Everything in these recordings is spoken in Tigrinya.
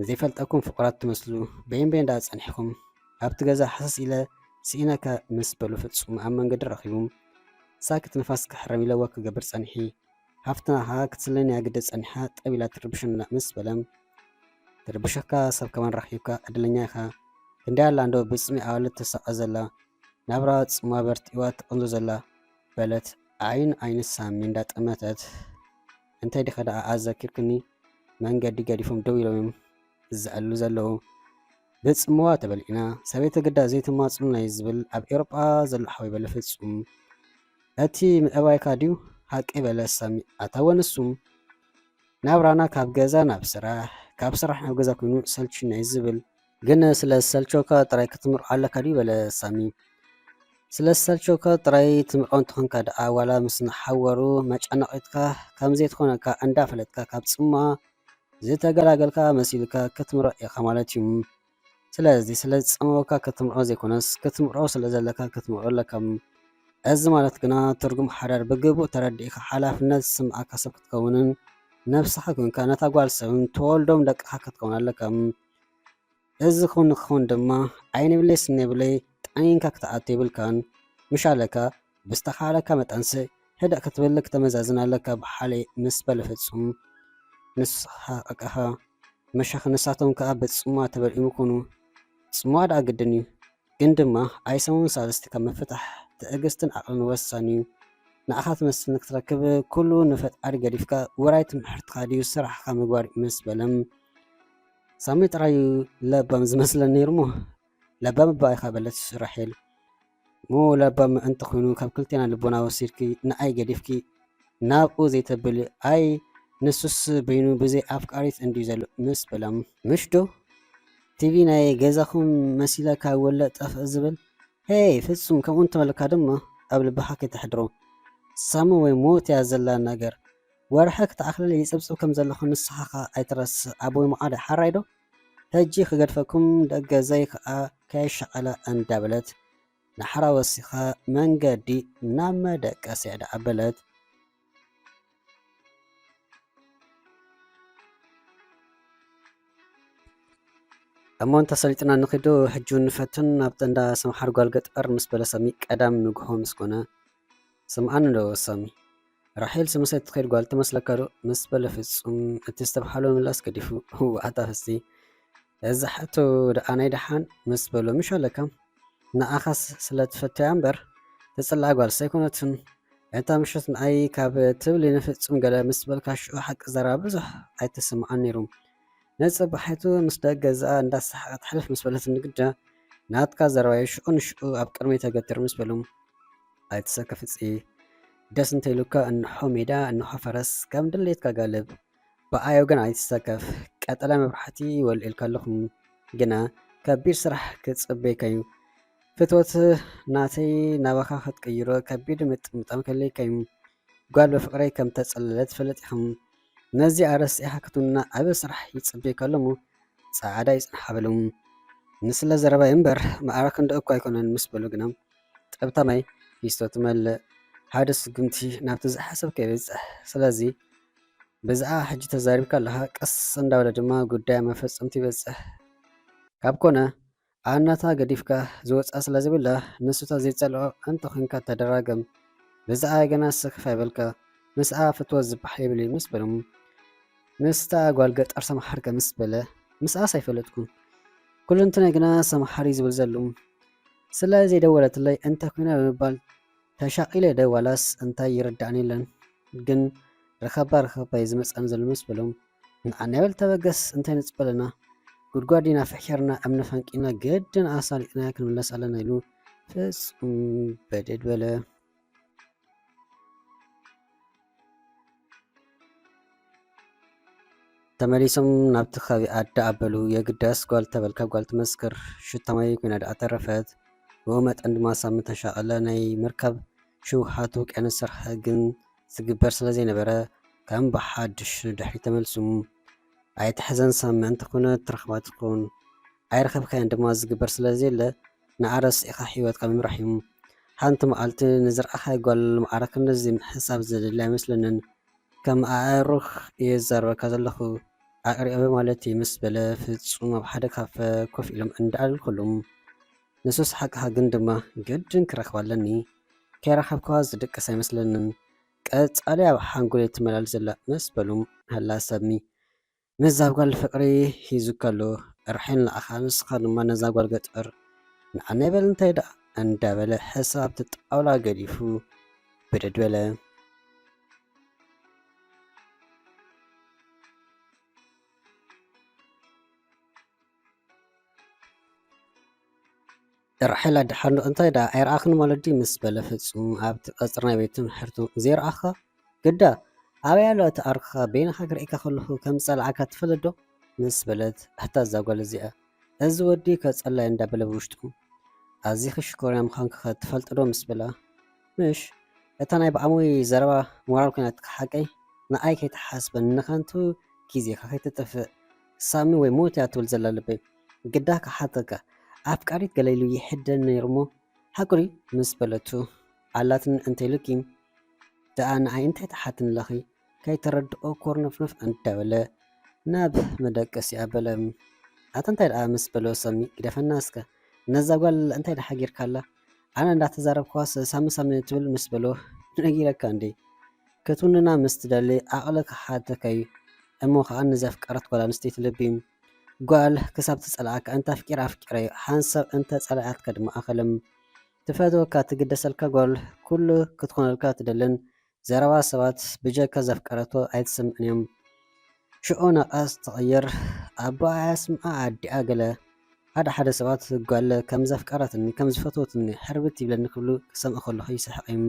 ዘይፈልጠኩም ፍቁራት ትመስሉ በይን ዳፀኒሕኩም ኣብቲ ገዛ ሓሰስ ኢለ ስኢነካ ምስ በሉ ፍጹም ኣብ መንገዲ ረኺቡ ሳክት ንፋስ ክሕረም ኢለዎ ክገብር ጸኒሒ ሃፍትናኻ ክትስለኒ ያግደ ጸኒሓ ጠቢላ ትርብሽና ምስ በለም ትርብሽካ ሰብ ከመን ረኺብካ ዕድለኛ ኢኻ ክንደይ ኣላ እንዶ ብፅሚ ኣዋልድ ተሰቐ ዘላ ናብራ ጽማ በርቲዋ ትቕንዞ ዘላ በለት ዓይን ሳሚ እንዳጠመተት እንታይ ዲኸ ደኣ ኣዘኪርክኒ መንገዲ ገዲፎም ደው ኢሎም ዝዕሉ ዘለዉ ብጽምዋ ተበሊዕና ሰበይቲ ግዳ ዘይትማጽኑ ናይ ዝብል ኣብ ኤውሮጳ ዘሎ ሓዊ በለ ፍጹም እቲ ምዕባይካ ድዩ ሃቂ በለ ሳሚ ኣታወንሱም ናብራና ካብ ገዛ ናብ ስራሕ ካብ ስራሕ ናብ ገዛ ኮይኑ ሰልቺ ናይ ዝብል ግን ስለ ሰልቾካ ጥራይ ክትምርዖ ኣለካ ድዩ በለ ሳሚ ስለ ሰልቾካ ጥራይ ትምርዖ እንትኾንካ ደኣ ዋላ ምስ ንሓወሩ መጨነቒትካ ከምዘይትኾነካ እንዳፈለጥካ ካብ ጽማ ዝተገላገልካ መሲልካ ክትምርዖ ኢኻ ማለት እዩ ስለዚ ስለ ዝጸመወካ ክትምርዖ ዘይኮነስ ክትምርዖ ስለ ዘለካ ክትምርዖ ኣለካ እዚ ማለት ግና ትርጉም ሓዳር ብግቡእ ተረዲእካ ሓላፍነት ዝስምዓካ ሰብ ክትከውንን ነብስኻ ኮንካ ነታ ጓል ሰብን ተወልዶም ደቅኻ ክትከውን ኣለካ እዚ ክኸውን ድማ ዓይኒ ብለይ ስነ ብለይ ጣኒንካ ክትኣቱ ይብልካን ምሻለካ ብዝተኻለካ መጠንስ ህደእ ክትብል ክትመዛዝን ኣለካ ብሓለይ ምስ በለ ፍጹም ንስኻ ኣቃኻ መሻኽ ንሳቶም ከዓ ብጽማ ተበልዒሙ ኮኑ ጽማ ደኣ ግድን እዩ ግን ድማ ኣይሰሙን ሳለስቲ ካብ መፍታሕ ትዕግስትን ዓቕልን ወሳኒ እዩ ንኣኻ ትመስል ንክትረክብ ኩሉ ንፈጣሪ ገዲፍካ ውራይ ትምሕርትካ ድዩ ስራሕካ ምግባር ምስ በለም ሳሚ ጥራዩ ለባም ዝመስለን ነይሩ ሞ ለባም ባይኻ በለት ራሄል ሞ ለባም እንተ ኮይኑ ካብ ክልቴና ልቦና ወሲድኪ ንኣይ ገዲፍኪ ናብኡ ዘይተብል ኣይ ንሱስ በይኑ ብዘይ ኣፍቃሪት እንዲዩ ዘሎ ምስ በለም ምሽዶ ቲቪ ናይ ገዛኹም መሲለካ ወለ ጠፍእ ዝብል ሄይ ፍጹም ከምኡን ተመልካ ድማ ኣብ ልብኻ ከይተሕድሮ ሳሙ ወይ ሞት እያ ዘላ ነገር ወርሐ ክትኣኽልል ይፅብፅብ ከም ዘለኹ ንስኻኻ ኣይትረስ ኣቦይ መዓደ ሓራይ ዶ ሕጂ ክገድፈኩም ደገ ዘይ ከዓ ከየሸቐለ እንዳበለት ንሓራ ወሲኻ መንገዲ ናብ መደቀስ እያ ደኣ በለት እሞ እንተሰሊጥና ንኽዶ ሕጁ ንፈትን ኣብቲ እንዳ ሰምሓር ጓል ገጠር ምስ በለ ሰሚ ቀዳም ንግሆ ምስ ኮነ ስምዓን ዶ ሰሚ ራሄል ስምሰት ትኸይድ ጓል ትመስለካ ዶ ምስ በለ ፍጹም እቲ ዝተባሃሎ ምላስ ገዲፉ ዋዕታ ፍስቲ እዚ ሕቶ ደኣ ናይ ደሓን ምስ በሎ ምሻለካ ንኣኻስ ስለ ትፈተያ እምበር ትፅላዕ ጓል ሰይኮነትን እታ ምሸት ንኣይ ካብ ትብል ንፍጹም ገለ ምስ በልካ ሽዑ ሓቂ ዘረባ ብዙሕ ኣይትስምዓን ነይሩ ነፅባሒቱ ምስ ደገ እዚኣ እንዳሰሓቐት ትሕልፍ ምስ በለት ንግዳ ናትካ ዘረባይ ሽዑ ንሽዑ ኣብ ቅድሚ ተገትር ምስ በሎም ኣይትሰከፍ ፍፂ ደስ እንተይሉካ እንሖ ሜዳ እንሖ ፈረስ ከም ድሌትካ ጋልብ ብኣዮ ግን ኣይትሰከፍ ቀጠልያ መብራህቲ ወልዒልካ ኣለኹም ግና ከቢድ ስራሕ ክፅበይካዩ ፍትወት ናተይ ናባኻ ክትቅይሮ ከቢድ ምጥምጣም ከለይካዩ ጓል በፍቅረይ ከም ተፀለለት ትፈልጥ ኢኹም ነዚ ኣረስኢኻ ክትውና ዓብ ስራሕ ይፅበይካ ኣሎሞ ፃዕዳ ይፅንሓ በሎም ንስለ ዘረባይ እምበር ማዕረክ እንደ እኳ ኣይኮነን ምስ በሉ ግና ጠብታማይ ፊስቶ ትመልእ ሓደ ስጉምቲ ናብቲ ዝሓሰብከ ይበፅሕ ስለዚ ብዛኣ ሕጂ ተዛሪብካ ኣለኻ ቀስ እንዳበለ ድማ ጉዳይ መፈፀምቲ ይበፅሕ ካብ ኮነ ኣናታ ገዲፍካ ዝወፃ ስለ ዝብላ ንሱታ ዘይፀልዖ እንተ ኮንካ ተደራገም ብዛኣ ገና ስክፍ ኣይበልካ ምስኣ ፍትወት ዝባሕ የብል ምስ በሎም ምስታ ጓል ገጠር ሰማሓርከ ምስ በለ ምስኣ ሳይፈለጥኩም ኩሉ እንትናይ ግና ሰማሓሪ ዝብል ዘሎ ስለ ዘይደወለትለይ እንተ ኮይና ብምባል ተሻቂለ ደ ዋላስ እንታይ ይርዳእኒ የለን ግን ረኸባ ዝመፀን ዘሎ ምስ በሎም ንኣና ይበል ተበገስ እንታይ ንፅበለና ጉድጓዲና ፍሕርና እምነ ፈንቂና ገድን ኣሳሊጥና ክንምለስ ኣለና ኢሉ ፍጹም በደድ በለ ተመሊሶም ናብቲ ከባቢ ኣዳ ኣበሉ የግዳስ ጓል ተበልካ ጓል ትመስክር ሽታማይ ኮይና ደኣ ተረፈት ብኡ መጠን ድማ ሳሚ ተሻቐለ ናይ ምርካብ ሽውሃቱ ውቅያኖስ ስራሕ ግን ዝግበር ስለ ዘይነበረ ከም ብሓድሽ ድሕሪ ተመልሱ ኣይትሕዘን ሳሚ እንተኾነ ትረኽባ ትኾን ኣይረኸብካያን ድማ ዝግበር ስለዘየለ ንኣረስ ኢኻ ሂወትካ ምምራሕ እዩ ሓንቲ መዓልቲ ንዝረኣኻይ ጓል ማዕረክ እንደዚ ምሕሳብ ዘድሊ ኣይመስለንን ከም ኣዕሩኽ እየ ዝዛረበካ ዘለኹ ኣቅሪበ ማለት እዩ ምስ በለ ፍጹም ኣብ ሓደ ካፈ ኮፍ ኢሎም እንዳኣሉ ከሎም ንሱስ ሓቅኻ ግን ድማ ግድን ክረክባ ኣለኒ ከይረኸብካዋ ዝድቅስ ኣይመስለንን ቀጻሊ ኣብ ሓንጎል ትመላል ዘላ ምስ በሎም ሃላ ሰብሚ ምስ ዛ ጓል ፍቅሪ ሒዙካ ኣሎ ርሒል ንኣኻ ንስኻ ድማ ነዛ ጓል ገጠር ንኣነ ይበል እንታይ ዳ እንዳበለ ሕሳብ ኣብቲ ጣውላ ገዲፉ ብድድ በለ ርሒል ኣድሓኑ እንታይ ዳ ኣይረኣኽን ማለት ምስ በለ ፍጹም ኣብቲ ቀፅሪ ናይ ቤት ትምህርቱ ዘይረኣኻ ግዳ ኣበይ ኣሎ እቲ ኣርክኻ በይንኻ ክርኢካ ከለኹ ከም ፀላዓካ ትፈልጥ ዶ ምስ በለት እታ እዛ ጓል እዚኣ እዚ ወዲ ከፀላይ እንዳበለ ብውሽጡ ኣዝዩ ክሽኮርያ ምዃንካ ትፈልጥ ዶ ምስ በላ ምሽ እታ ናይ ብኣሞይ ዘረባ ሞራል ኮይናት ሓቀይ ንኣይ ከይተሓስበን ንኸንቱ ግዜካ ከይትጥፍእ ሳሚ ወይ ሞት እያ ትብል ዘላ ልበይ ግዳ ክሓተካ ኣፍቃሪት ገለይሉ ይሕደን ነይሩ ሞ ሓቁሪ ምስ በለቱ ኣላትን እንተይልኪ ደኣ ንኣይ እንታይ ተሓትን ለኺ ከይተረድኦ ኮርነፍነፍ እንዳበለ ናብ መደቀሲ ኣበለ ኣታ እንታይ ደኣ ምስ በሎ ሰሚ ግደፈና እስከ ነዛ ጓል እንታይ ደሓ ጌርካ ኣላ ኣነ እንዳተዛረብኳስ ሳሚ ሳሚ ትብል ምስ በሎ ነጊረካ እንዴ ክትውንና ምስ ትደሊ ኣቕለ ክሓተከይ እሞ ከዓ ንዘፍቀረት ጓል ኣንስተይቲ ልቢ ጓል ክሳብ ትፀላኣካ እንተ ኣፍቂራ ኣፍቂረ ሓንሳብ እንተ ፀላኣትካ ድማ ኣኸለም ትፈትወካ ትግደሰልካ ጓል ኩሉ ክትኮነልካ ትደልን ዘረባ ሰባት ብጀካ ዘፍቀረቶ ኣይትሰምዕን እዮም ሽዑ ናቃስ ተቐየር ኣቦ ኣያስምዓ ኣዲኣ ገለ ሓደ ሓደ ሰባት ጓል ከም ዘፍቀረትኒ ከም ዝፈትወትኒ ሕርብት ይብለኒ ክብሉ ክሰምዕ ከለኹ ይስሕቕ እዮም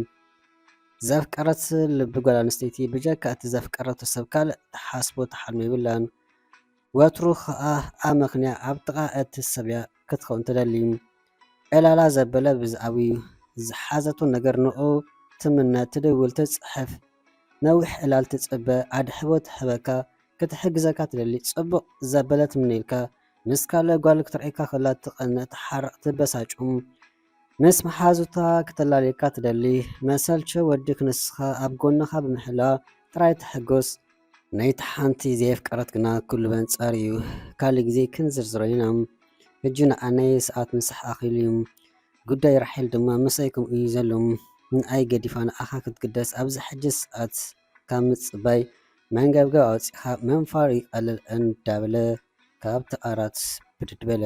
ዘፍቀረት ልቢ ጓል ኣንስተይቲ ብጀካ እቲ ዘፍቀረቶ ሰብ ካልእ ተሓስቦ ተሓልሞ ይብላን ወትሩ ከዓ ኣብ ምኽንያ ኣብ ጥቓ እቲ ሰብያ ክትኸውን ትደሊ ዕላላ ዘበለ ብዛዕባኡ ዝሓዘቶ ነገር ንዑ ትምነ ትድውል ትፅሕፍ ነዊሕ ዕላል ትፅበ ኣድሕቦ ትሕበካ ክትሕግዘካ ትደሊ ፅቡቕ ዘበለ ትምነኢልካ ምስ ካልእ ጓል ክትርኢካ ከላ ትቐንዕ ትሓርቕ ትበሳጩም ምስ መሓዙታ ክተላልየካ ትደሊ መሰልቸ ወዲ ክንስኻ ኣብ ጎንኻ ብምሕላ ጥራይ ትሕጎስ ናይቲ ሓንቲ ዘየፍቀረት ግና ኩሉ በንፃር እዩ ካልእ ግዜ ክንዝርዝሮ ኢና ሕጂ ንኣነይ ሰዓት ምስሕ ኣኺሉ እዩ ጉዳይ ራሒል ድማ መሳይኩም እዩ ዘሎ ንኣይ ገዲፋ ንኣኻ ክትግደስ ኣብዚ ሕጂ ሰዓት ካብ ምፅባይ መንገብገብ ኣውፂኻ መንፋር ይቐልል እንዳበለ ካብ ተኣራት ብድድ በለ